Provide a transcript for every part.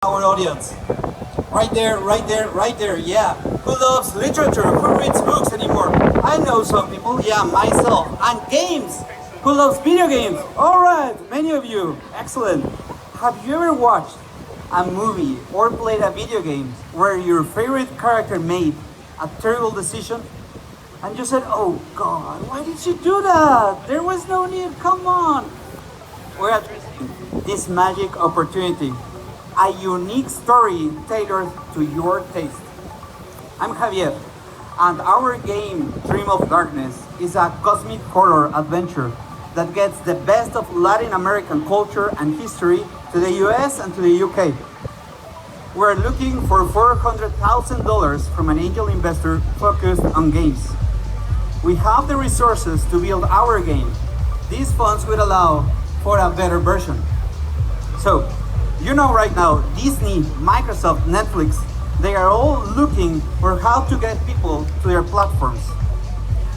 our audience. Right there, right there, right there, yeah. Who loves literature? Who reads books anymore? I know some people, yeah, myself. And games! Who loves video games? Alright, many of you. Excellent. Have you ever watched a movie or played a video game where your favorite character made a terrible decision? And you said, oh God, why did you do that? There was no need, come on. We're addressing this magic opportunity, a unique story tailored to your taste. I'm Javier, and our game Dream of Darkness is a cosmic horror adventure that gets the best of Latin American culture and history to the US and to the UK. We're looking for $400,000 from an angel investor focused on games. We have the resources to build our game. These funds would allow for a better version. So, you know right now, Disney, Microsoft, Netflix, they are all looking for how to get people to their platforms.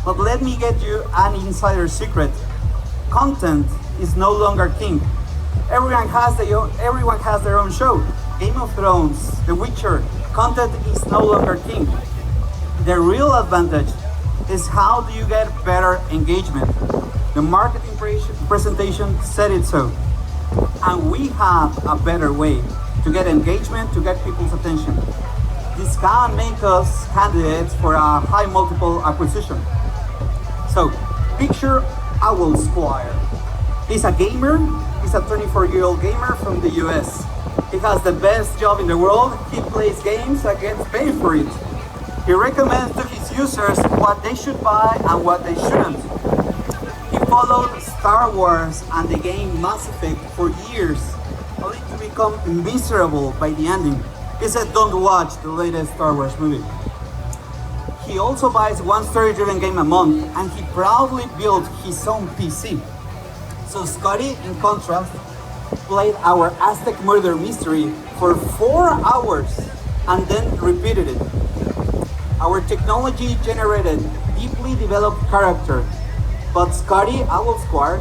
But let me get you an insider secret. Content is no longer king. Everyone has their own show. Game of Thrones, The Witcher, content is no longer king. The real advantage is how do you get better engagement. The marketing presentation said it so. And we have a better way to get engagement, to get people's attention. This can make us candidates for a high multiple acquisition. So, picture Owl Squire. He's a gamer, he's a 24-year-old gamer from the US. He has the best job in the world, he plays games and gets paid for it. He recommends to his users what they should buy and what they shouldn't. He followed Star Wars and the game Mass Effect for years, only to become miserable by the ending. He said, don't watch the latest Star Wars movie. He also buys one story-driven game a month, and he proudly built his own PC. So Scotty, in contrast, played our Aztec murder mystery for 4 hours and then repeated it. Our technology generated deeply developed character, but Scotty, Owl Squire,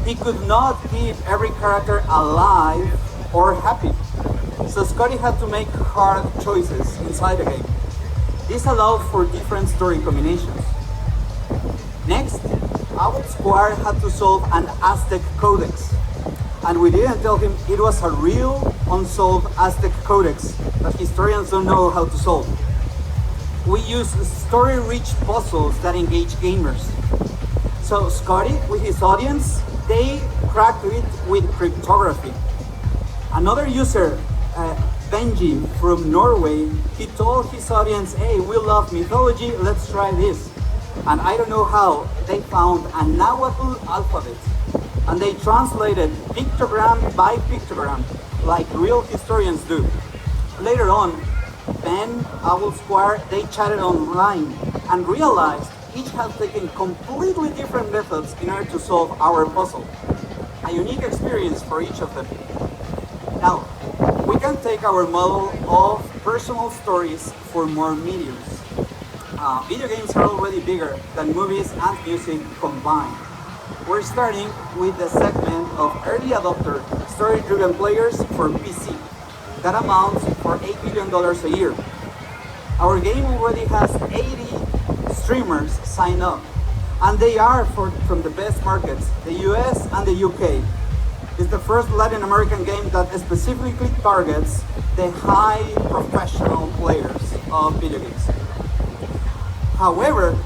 he could not keep every character alive or happy. So Scotty had to make hard choices inside the game. This allowed for different story combinations. Next, Owl Squire had to solve an Aztec codex. And we didn't tell him it was a real unsolved Aztec codex that historians don't know how to solve. We use story-rich puzzles that engage gamers. So Scotty, with his audience, they cracked it with cryptography. Another user, Benji from Norway, he told his audience, hey, we love mythology, let's try this. And I don't know how, they found a Nahuatl alphabet. And they translated pictogram by pictogram, like real historians do. Later on, Ben, Owl Squire, they chatted online and realized each had taken completely different methods in order to solve our puzzle. A unique experience for each of them. Now, we can take our model of personal stories for more mediums. Video games are already bigger than movies and music combined. We're starting with the segment of early adopter story-driven players for PC. That amounts for $8 billion a year. Our game already has 80 streamers sign up, and they are from the best markets, the US and the UK. It's the first Latin American game that specifically targets the high professional players of video games. However,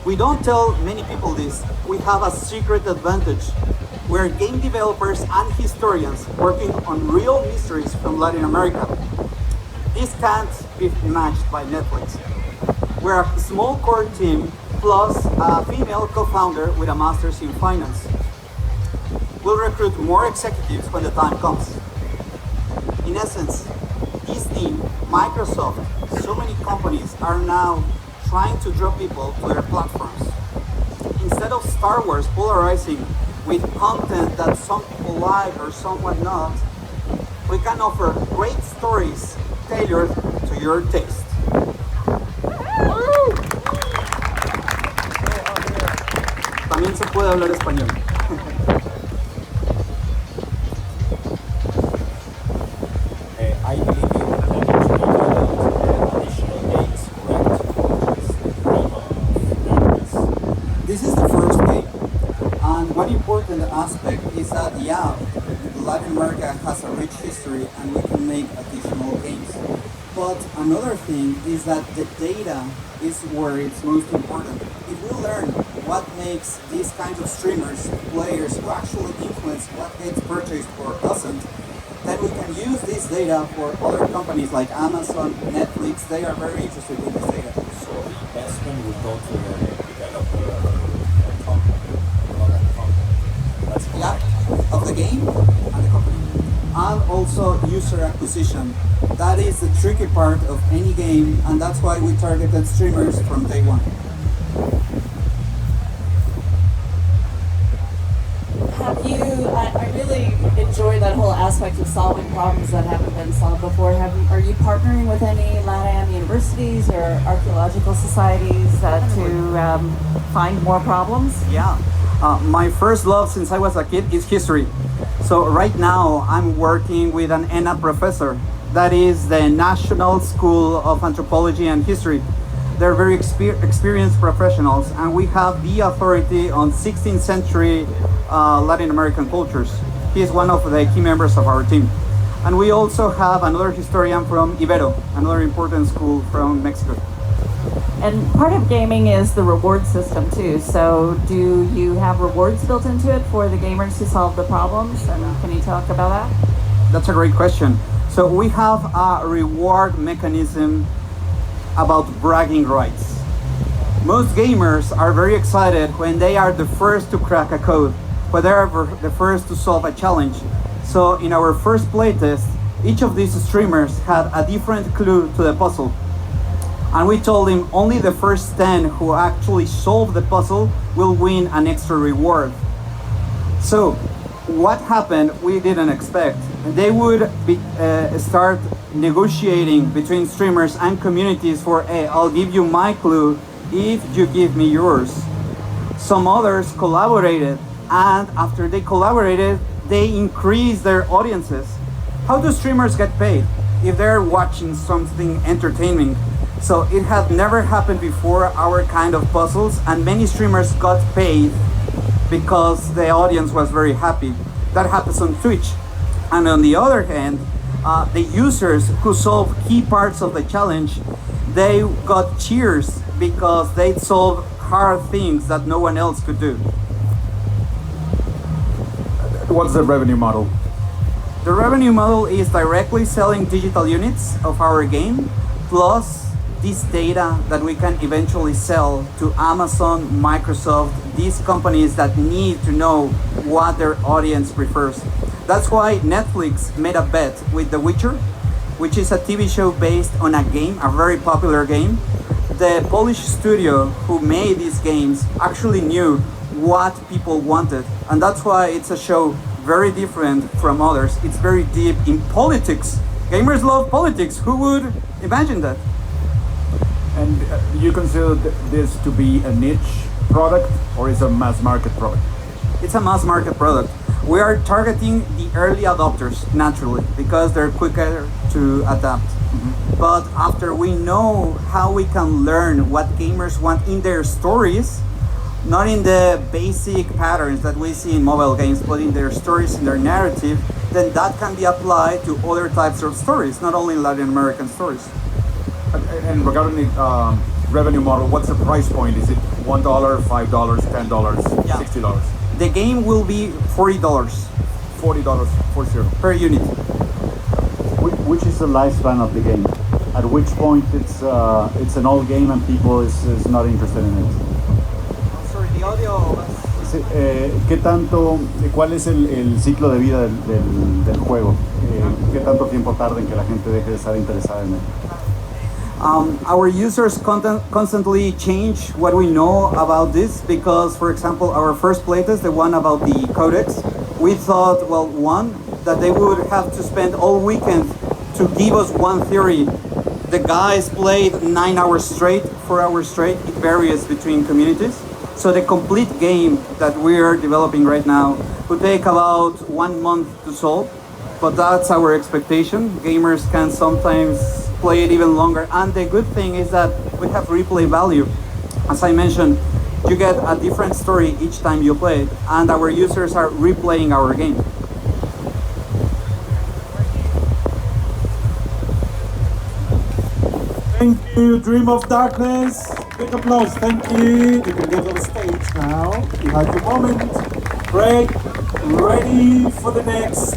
we don't tell many people this. We have a secret advantage. We're game developers and historians working on real mysteries from Latin America. This can't be matched by Netflix. We're a small core team plus a female co-founder with a master's in finance. We'll recruit more executives when the time comes. In essence, Disney, Microsoft, so many companies are now trying to draw people to their platforms. Instead of Star Wars polarizing with content that some people like or someone not, we can offer great stories tailored to your taste. También se puede hablar español. Hay we can make additional games. But another thing is that the data is where it's most important. If we learn what makes these kinds of streamers, players who actually influence what gets purchased or doesn't, then we can use this data for other companies like Amazon, Netflix. They are very interested in this data. So the investment would go to the developer company, not the company. That's correct. Yeah, of the game and the company. And also user acquisition. That is the tricky part of any game, and that's why we targeted streamers from day one. Have you, I really enjoy that whole aspect of solving problems that haven't been solved before. Are you partnering with any LATAM universities or archaeological societies to find more problems? Yeah. My first love since I was a kid is history. So right now I'm working with an ENA professor. That is the National School of Anthropology and History. They're very experienced professionals, and we have the authority on 16th century Latin American cultures. He is one of the key members of our team. And we also have another historian from Ibero, another important school from Mexico. And part of gaming is the reward system too. So do you have rewards built into it for the gamers who solve the problems? And can you talk about that? That's a great question. So we have a reward mechanism about bragging rights. Most gamers are very excited when they are the first to crack a code, when they are the first to solve a challenge. So in our first playtest, each of these streamers had a different clue to the puzzle. And we told him only the first 10 who actually solve the puzzle will win an extra reward. So what happened, we didn't expect. They would start negotiating between streamers and communities for, hey, I'll give you my clue if you give me yours. Some others collaborated, and after they collaborated, they increased their audiences. How do streamers get paid? If they're watching something entertaining. So it had never happened before, our kind of puzzles, and many streamers got paid because the audience was very happy. That happens on Twitch. And on the other hand, the users who solve key parts of the challenge, they got cheers because they solved hard things that no one else could do. What's the revenue model? The revenue model is directly selling digital units of our game, plus this data that we can eventually sell to Amazon, Microsoft, these companies that need to know what their audience prefers. That's why Netflix made a bet with The Witcher, which is a TV show based on a game, a very popular game. The Polish studio who made these games actually knew what people wanted, and that's why it's a show very different from others. It's very deep in politics. Gamers love politics. Who would imagine that? And you consider this to be a niche product, or is it a mass market product? It's a mass market product. We are targeting the early adopters naturally because they're quicker to adapt. But after we know how we can learn what gamers want in their stories, not in the basic patterns that we see in mobile games, but in their stories, in their narrative, then that can be applied to other types of stories, not only Latin American stories. And regarding the revenue model, what's the price point? Is it $1, $5, $10, Yeah. $60? The game will be $40 $40 for sure. per unit. Which is the lifespan of the game? At which point it's an old game and people is not interested in it? Sorry, the audio. ¿Qué tanto, cuál es el ciclo de vida del juego? ¿Qué tanto tiempo tarda en que la gente deje de estar interesada en él? Our users constantly change what we know about this because, for example, our first playtest, the one about the codex, we thought, well, one, that they would have to spend all weekend to give us one theory. The guys played 9 hours straight, 4 hours straight. It varies between communities. So the complete game that we are developing right now would take about 1 month to solve, but that's our expectation. Gamers can sometimes play it even longer, and the good thing is that we have replay value. As I mentioned, you get a different story each time you play it, and our users are replaying our game. Thank you, Dream of Darkness. Big applause. Thank you. You can get on stage now. You have your moment. Great. Ready for the next.